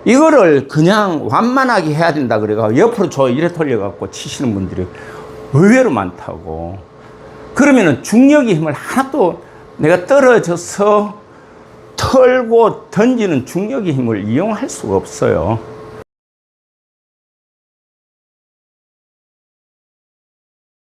이거를 그냥 완만하게 해야 된다 그래가 옆으로 저 이래 돌려갖고 치시는 분들이 의외로 많다고. 그러면은 중력의 힘을 하나도 내가 떨어져서 털고 던지는 중력의 힘을 이용할 수가 없어요.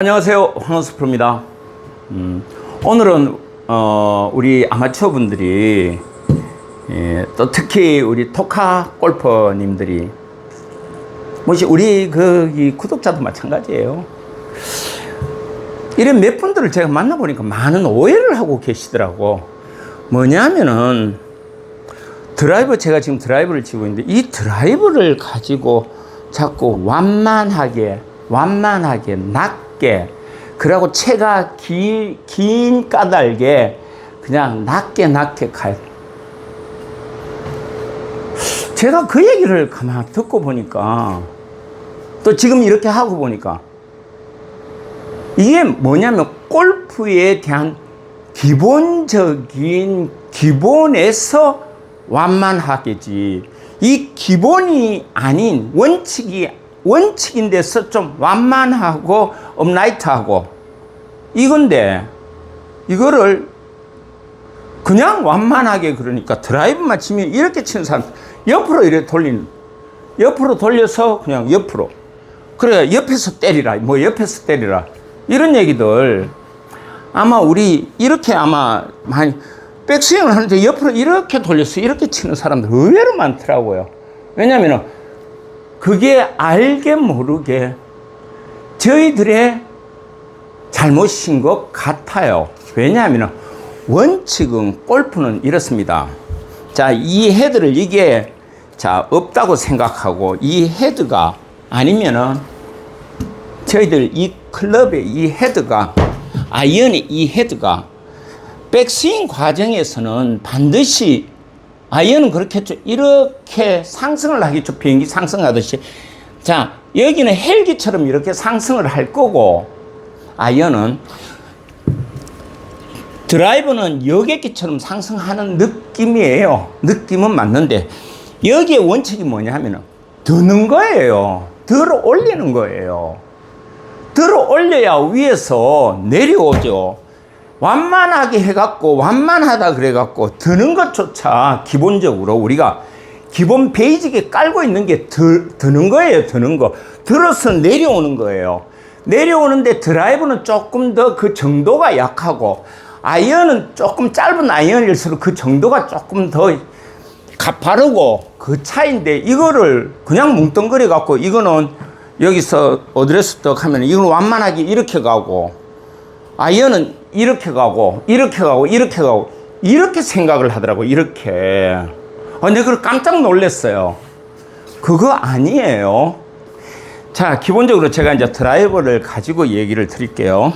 안녕하세요, 황원수 프로입니다. 오늘은 우리 아마추어 분들이 또 특히 우리 토카 골퍼님들이 우리 이 구독자도 마찬가지예요. 이런 몇 분들을 제가 만나보니까 많은 오해를 하고 계시더라고. 뭐냐면은 제가 지금 드라이버를 치고 있는데 이 드라이버를 가지고 자꾸 완만하게 낮게, 그러고 채가 긴 까닭에 그냥 낮게 가요. 제가 그 얘기를 가만히 듣고 보니까, 또 지금 이렇게 하고 보니까, 이게 뭐냐면 골프에 대한 기본에서 완만하게지, 이 기본이 아닌 원칙인데서 좀 완만하고 업라이트하고 이건데, 이거를 그냥 완만하게, 그러니까 드라이브만 치면 이렇게 치는 사람 옆으로 이렇게 옆으로 돌려서 그냥 옆으로, 그래 옆에서 때리라, 옆에서 때리라, 이런 얘기들 아마 우리 이렇게 아마 많이 백스윙을 하는데 옆으로 이렇게 돌려서 이렇게 치는 사람들 의외로 많더라고요. 왜냐면은 그게 알게 모르게 저희들의 잘못인 것 같아요. 왜냐하면 원칙은 골프는 이렇습니다. 자, 이 헤드를 이게 없다고 생각하고, 이 헤드가 아니면은 저희들 이 클럽의 이 헤드가, 아이언의 이 헤드가 백스윙 과정에서는 반드시, 아이언은 그렇게 했죠. 이렇게 상승을 하겠죠. 비행기 상승하듯이. 자, 여기는 헬기처럼 이렇게 상승을 할 거고, 아이언은, 드라이버는 여객기처럼 상승하는 느낌이에요. 느낌은 맞는데, 여기에 원칙이 뭐냐 하면은 드는 거예요. 들어 올리는 거예요. 들어 올려야 위에서 내려오죠. 완만하게 해갖고, 완만하다 그래갖고 드는 것조차 기본적으로 우리가 기본 베이직에 깔고 있는 게 드는 거예요. 드는 거. 들어서 내려오는 거예요. 내려오는데 드라이브는 조금 더 그 정도가 약하고, 아이언은 조금 짧은 아이언일수록 그 정도가 조금 더 가파르고, 그 차이인데, 이거를 그냥 뭉뚱그려 갖고, 이거는 여기서 어드레스 떡 하면 이건 완만하게 이렇게 가고, 아이언은 이렇게 가고, 이렇게 생각을 하더라고. 이렇게. 근데 그걸 깜짝 놀랐어요. 그거 아니에요. 자, 기본적으로 제가 이제 드라이버를 가지고 얘기를 드릴게요.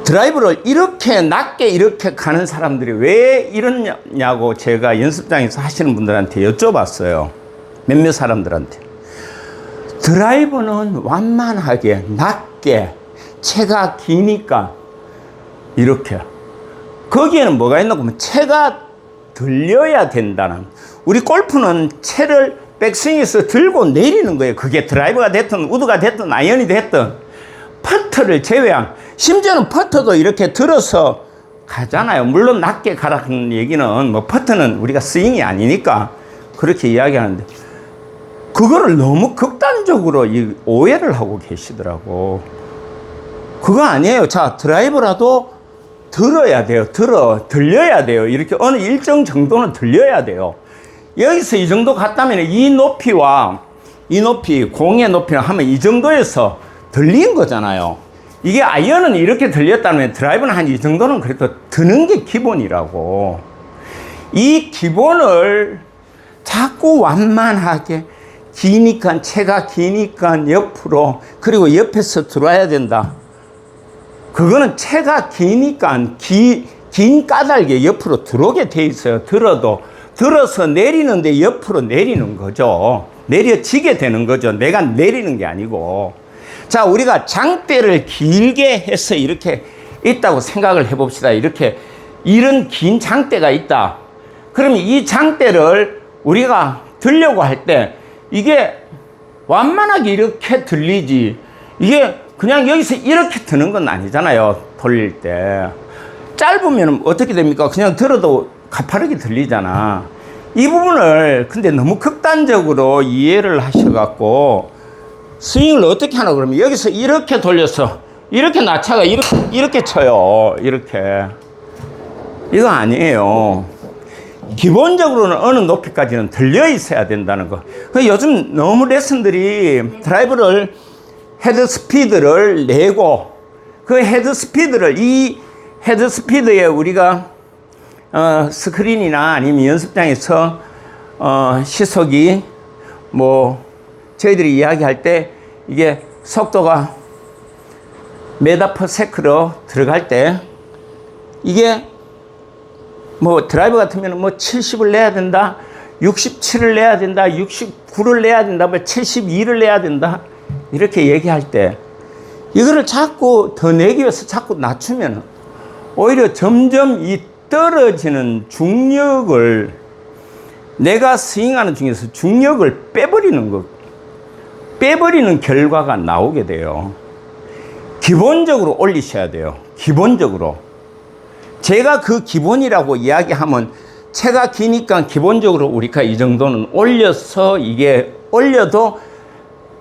드라이버를 이렇게 낮게 이렇게 가는 사람들이 왜 이러냐고 제가 연습장에서 하시는 분들한테 여쭤봤어요. 몇몇 사람들한테. 드라이버는 완만하게, 낮게, 채가 기니까 이렇게. 거기에는 뭐가 있나 보면 채가 들려야 된다는. 우리 골프는 채를 백스윙에서 들고 내리는 거예요. 그게 드라이버가 됐든 우드가 됐든 아이언이 됐든, 퍼터를 제외한, 심지어는 퍼터도 이렇게 들어서 가잖아요. 물론 낮게 가라는 얘기는 퍼터는 우리가 스윙이 아니니까 그렇게 이야기하는데, 그거를 너무 극단적으로 오해를 하고 계시더라고. 그거 아니에요. 자, 드라이버라도 들어야 돼요. 들려야 돼요. 이렇게 어느 일정 정도는 들려야 돼요. 여기서 이 정도 갔다면 이 높이와 이 높이, 공의 높이를 하면 이 정도에서 들린 거잖아요. 이게 아이언은 이렇게 들렸다면 드라이버는 한 이 정도는 그래도 드는 게 기본이라고. 이 기본을 자꾸 완만하게, 기니까, 채가 기니까 옆으로, 그리고 옆에서 들어와야 된다. 그거는 채가 기니까 긴 까닭에 옆으로 들어오게 돼 있어요. 들어서 내리는데 옆으로 내리는 거죠. 내려지게 되는 거죠. 내가 내리는 게 아니고. 자, 우리가 장대를 길게 해서 이렇게 있다고 생각을 해봅시다. 이런 긴 장대가 있다. 그러면 이 장대를 우리가 들려고 할 때 이게 완만하게 이렇게 들리지, 이게 그냥 여기서 이렇게 드는 건 아니잖아요. 돌릴 때 짧으면 어떻게 됩니까? 그냥 들어도 가파르게 들리잖아. 이 부분을 근데 너무 극단적으로 이해를 하셔갖고 스윙을 어떻게 하나 그러면 여기서 이렇게 돌려서 이렇게 나차가 이렇게 쳐요. 이렇게. 이거 아니에요. 기본적으로는 어느 높이까지는 들려 있어야 된다는 거. 요즘 너무 레슨들이 드라이브를 헤드 스피드를 내고 그 헤드 스피드를 이 헤드 스피드에 우리가 스크린이나 아니면 연습장에서 시속이 뭐 저희들이 이야기할 때 이게 속도가 메다 퍼 세크로 들어갈 때 이게 뭐 드라이브 같으면 뭐 70을 내야 된다, 67을 내야 된다, 69를 내야 된다, 뭐 72를 내야 된다 이렇게 얘기할 때 이거를 자꾸 더 내기 위해서 자꾸 낮추면 오히려 점점 이 떨어지는 중력을 내가 스윙하는 중에서 중력을 빼버리는 결과가 나오게 돼요. 기본적으로 올리셔야 돼요. 기본적으로. 제가 그 기본이라고 이야기하면 채가 기니까 기본적으로 우리가 이 정도는 올려서 이게 올려도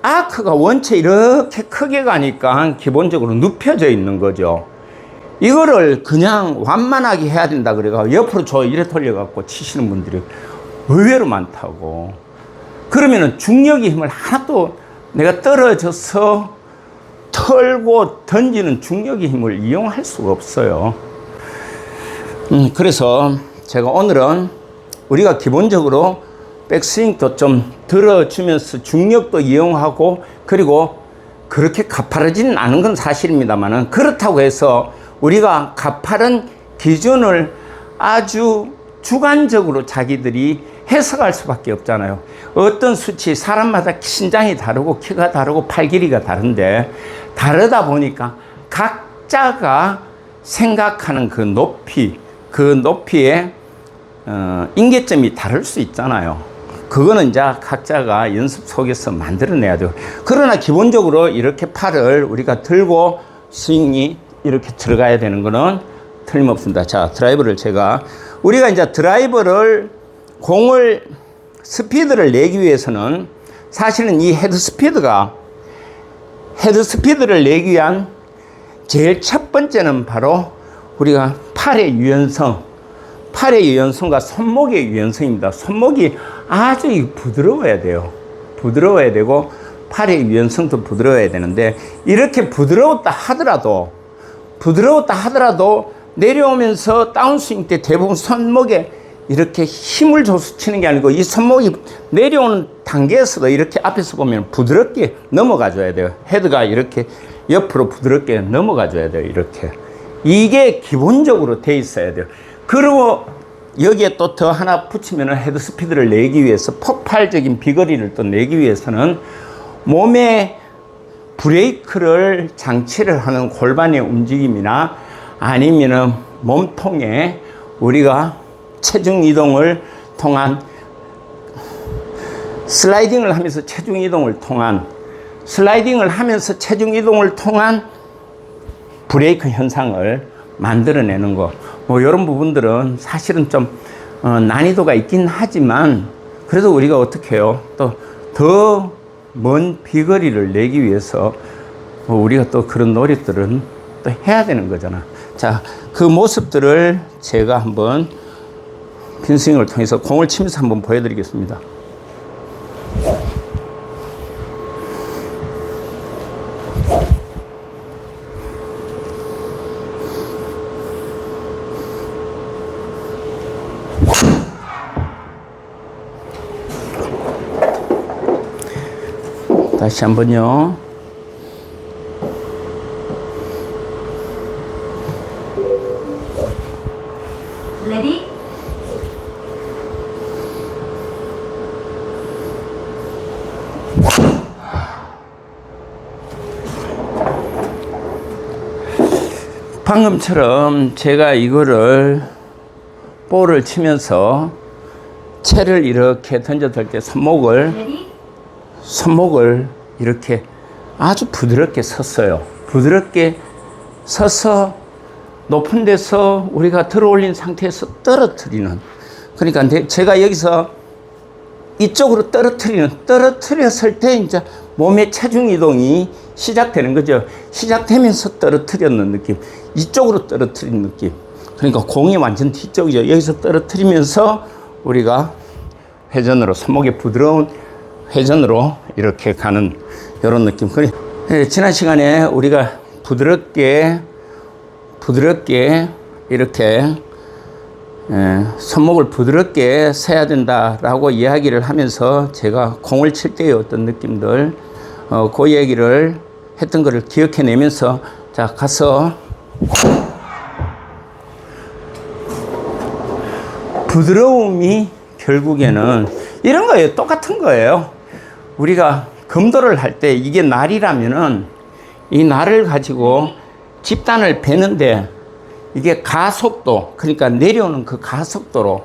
아크가 원체 이렇게 크게 가니까 기본적으로 눕혀져 있는 거죠. 이거를 그냥 완만하게 해야 된다 그래가 옆으로 저 이래 돌려갖고 치시는 분들이 의외로 많다고. 그러면은 중력의 힘을 하나도 내가 떨어져서 털고 던지는 중력의 힘을 이용할 수가 없어요. 그래서 제가 오늘은 우리가 기본적으로 백스윙도 좀 들어주면서 중력도 이용하고 그리고 그렇게 가파르지는 않은 건 사실입니다만은 그렇다고 해서 우리가 가파른 기준을 아주 주관적으로 자기들이 해석할 수밖에 없잖아요. 어떤 수치, 사람마다 신장이 다르고 키가 다르고 팔 길이가 다른데 다르다 보니까 각자가 생각하는 그 높이, 그 높이의 임계점이 다를 수 있잖아요. 그거는 이제 각자가 연습 속에서 만들어내야 돼요. 그러나 기본적으로 이렇게 팔을 우리가 들고 스윙이 이렇게 들어가야 되는 거는 틀림없습니다. 자, 드라이버를 우리가 이제 드라이버를 공을 스피드를 내기 위해서는 사실은 이 헤드 스피드를 내기 위한 제일 첫 번째는 바로 우리가 팔의 유연성과 손목의 유연성입니다. 손목이 아주 부드러워야 돼요. 부드러워야 되고 팔의 유연성도 부드러워야 되는데 이렇게 부드러웠다 하더라도 내려오면서 다운스윙 때 대부분 손목에 이렇게 힘을 줘서 치는 게 아니고 이 손목이 내려오는 단계에서도 이렇게 앞에서 보면 부드럽게 넘어가 줘야 돼요. 헤드가 이렇게 옆으로 부드럽게 넘어가 줘야 돼요. 이렇게. 이게 기본적으로 돼 있어야 돼요. 그리고 여기에 또 더 하나 붙이면 헤드 스피드를 내기 위해서 폭발적인 비거리를 또 내기 위해서는 몸에 브레이크를 장치를 하는 골반의 움직임이나 아니면은 몸통에 우리가 체중 이동을 통한 슬라이딩을 하면서 체중 이동을 통한 브레이크 현상을 만들어내는 거. 뭐 이런 부분들은 사실은 좀 난이도가 있긴 하지만 그래도 우리가 어떻게 해요? 또 더 먼 비거리를 내기 위해서 우리가 또 그런 노력들은 또 해야 되는 거잖아. 자, 그 모습들을 제가 한번 핀스윙을 통해서 공을 치면서 한번 보여드리겠습니다. 다시 한번요. 레디. 방금처럼 제가 이거를 볼을 치면서 채를 이렇게 던져들 때 Ready? 손목을 이렇게 아주 부드럽게 섰어요. 부드럽게 서서 높은 데서 우리가 들어올린 상태에서 떨어뜨리는. 그러니까 제가 여기서 이쪽으로 떨어뜨렸을 때 이제 몸의 체중 이동이 시작되는 거죠. 시작되면서 떨어뜨리는 느낌. 이쪽으로 떨어뜨리는 느낌. 그러니까 공이 완전 뒤쪽이죠. 여기서 떨어뜨리면서 우리가 회전으로, 손목의 부드러운 회전으로 이렇게 가는 이런 느낌. 지난 시간에 우리가 부드럽게 이렇게 손목을 부드럽게 세야 된다라고 이야기를 하면서 제가 공을 칠 때의 어떤 느낌들, 그 얘기를 했던 것을 기억해내면서 자, 가서 부드러움이 결국에는 이런 거예요. 똑같은 거예요. 우리가 검도를 할 때 이게 날이라면은 이 날을 가지고 집단을 베는데 이게 가속도, 그러니까 내려오는 그 가속도로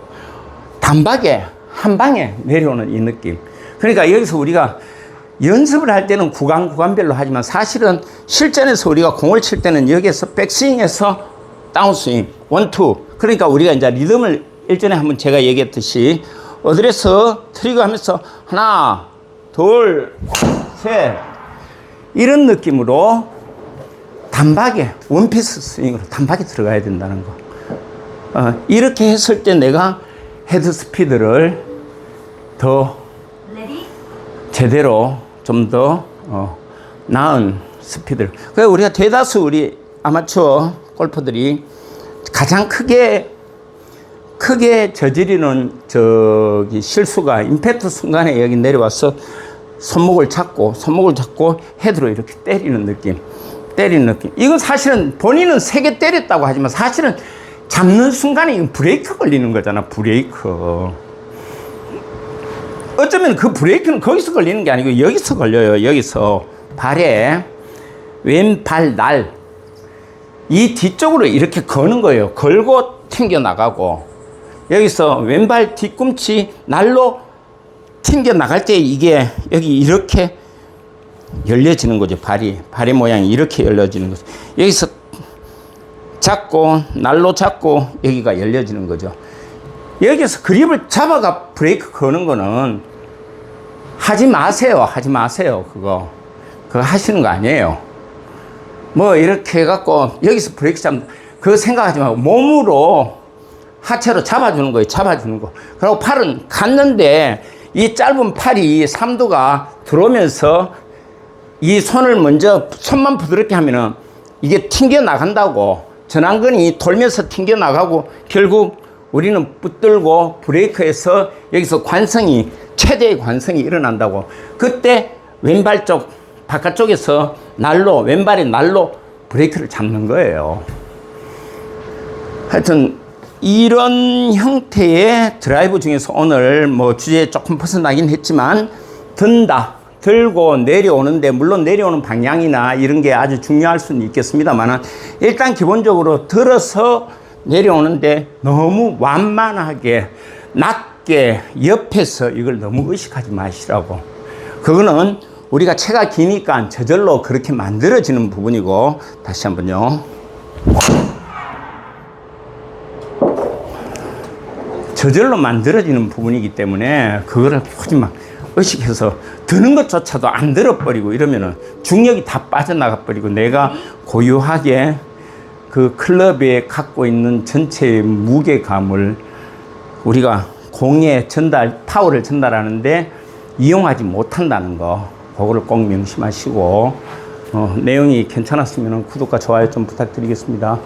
단박에 한 방에 내려오는 이 느낌. 그러니까 여기서 우리가 연습을 할 때는 구간별로 하지만 사실은 실전에서 우리가 공을 칠 때는 여기에서 백스윙에서 다운스윙, 원투. 그러니까 우리가 이제 리듬을 일전에 한번 제가 얘기했듯이 어드레스 트리거 하면서 하나, 둘, 셋. 이런 느낌으로 단박에 원피스 스윙으로 단박에 들어가야 된다는 거. 이렇게 했을 때 내가 헤드 스피드를 더 Ready? 제대로 좀 더 나은 스피드를. 그래서 우리가 대다수 우리 아마추어 골퍼들이 가장 크게 저지르는 실수가 임팩트 순간에 여기 내려와서 손목을 잡고 헤드로 이렇게 때리는 느낌. 이건 사실은 본인은 세게 때렸다고 하지만 사실은 잡는 순간에 이건 브레이크 걸리는 거잖아. 브레이크. 어쩌면 그 브레이크는 거기서 걸리는 게 아니고 여기서 걸려요. 여기서 발에 왼발 날 이 뒤쪽으로 이렇게 거는 거예요. 걸고 튕겨 나가고 여기서 왼발 뒤꿈치 날로 튕겨 나갈 때 이게 여기 이렇게 열려지는 거죠. 발의 모양이 이렇게 열려지는 거죠. 여기서 잡고 날로 잡고 여기가 열려지는 거죠. 여기서 그립을 잡아가 브레이크 거는 거는 하지 마세요. 그거 하시는 거 아니에요. 뭐 이렇게 해갖고 여기서 브레이크 잡는 그거 생각하지 말고 몸으로 하체로 잡아주는 거예요. 그리고 팔은 갔는데 이 짧은 팔이 삼두가 들어오면서 이 손만 부드럽게 하면은 이게 튕겨 나간다고. 전완근이 돌면서 튕겨 나가고 결국 우리는 붙들고 브레이크에서 여기서 최대의 관성이 일어난다고. 그때 왼발 쪽, 바깥쪽에서 왼발의 날로 브레이크를 잡는 거예요. 하여튼, 이런 형태의 드라이브 중에서 오늘 뭐 주제에 조금 벗어나긴 했지만, 들고 내려오는데, 물론 내려오는 방향이나 이런 게 아주 중요할 수는 있겠습니다만, 일단 기본적으로 들어서 내려오는데 너무 완만하게, 낮게, 옆에서 이걸 너무 의식하지 마시라고. 그거는 우리가 체가 기니까 저절로 그렇게 만들어지는 부분이고, 다시 한번요. 저절로 만들어지는 부분이기 때문에 그거를 굳이 막 의식해서 드는 것조차도 안 들어버리고 이러면은 중력이 다 빠져나가 버리고 내가 고유하게 그 클럽에 갖고 있는 전체의 무게감을 우리가 공에 파워를 전달하는데 이용하지 못한다는 거, 그거를 꼭 명심하시고, 내용이 괜찮았으면 구독과 좋아요 좀 부탁드리겠습니다.